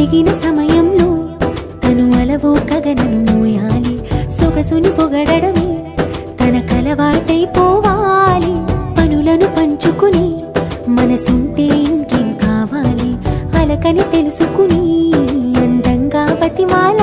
అడిగిన సమయంలో తను అలవో గగనను మోయాలి సొగసుని పొగడమే తనకలవాటైపోవాలి పనులను పంచుకుని మనసుంటే ఇంకేం కావాలి అలకని తెలుసుకుని అందంగా బతిమాల